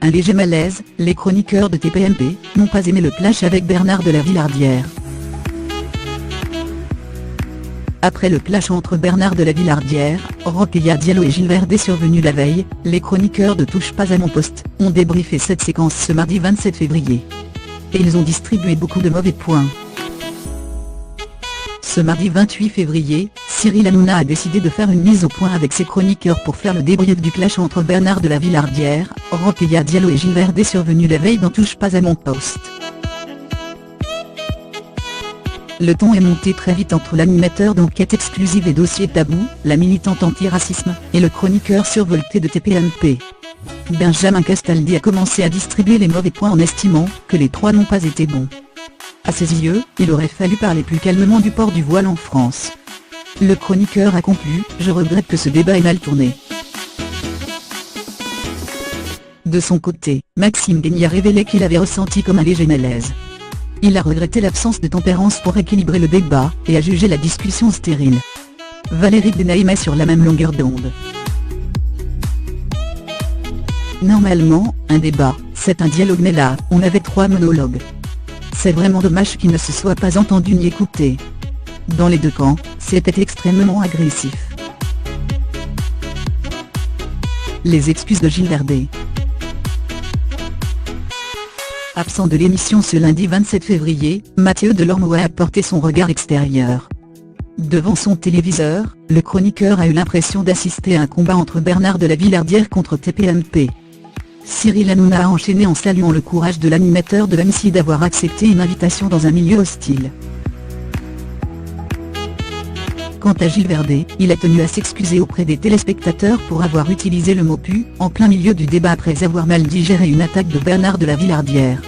un léger malaise, les chroniqueurs de TPMP n'ont pas aimé le clash avec Bernard de la Villardière. Après le clash entre Bernard de la Villardière, Rokhaya Diallo et Gilles Verdez survenu la veille, les chroniqueurs de Touche pas à mon poste ont débriefé cette séquence ce mardi 27 février. Et ils ont distribué beaucoup de mauvais points. Ce mardi 28 février, Cyril Hanouna a décidé de faire une mise au point avec ses chroniqueurs pour faire le débrief du clash entre Bernard de la Villardière, Rokhaya Diallo et Gilles Verdez survenu la veille dans Touche pas à mon poste. Le ton est monté très vite entre l'animateur d'enquête exclusive et dossier tabou, la militante anti-racisme, et le chroniqueur survolté de TPMP. Benjamin Castaldi a commencé à distribuer les mauvais points en estimant que les trois n'ont pas été bons. À ses yeux, il aurait fallu parler plus calmement du port du voile en France. Le chroniqueur a conclu « Je regrette que ce débat ait mal tourné ». De son côté, Maxime Guény a révélé qu'il avait ressenti comme un léger malaise. Il a regretté l'absence de tempérance pour équilibrer le débat, et a jugé la discussion stérile. Valérie Benaïm est sur la même longueur d'onde. Normalement, un débat, c'est un dialogue, mais là, on avait trois monologues. C'est vraiment dommage qu'il ne se soit pas entendu ni écouté. Dans les deux camps, c'était extrêmement agressif. Les excuses de Gilles Verdez. Absent de l'émission ce lundi 27 février, Mathieu Delormeau a apporté son regard extérieur. Devant son téléviseur, le chroniqueur a eu l'impression d'assister à un combat entre Bernard de la Villardière contre TPMP. Cyril Hanouna a enchaîné en saluant le courage de l'animateur de l'AMC d'avoir accepté une invitation dans un milieu hostile. Quant à Gilles Verdez, il a tenu à s'excuser auprès des téléspectateurs pour avoir utilisé le mot pu en plein milieu du débat après avoir mal digéré une attaque de Bernard de la Villardière.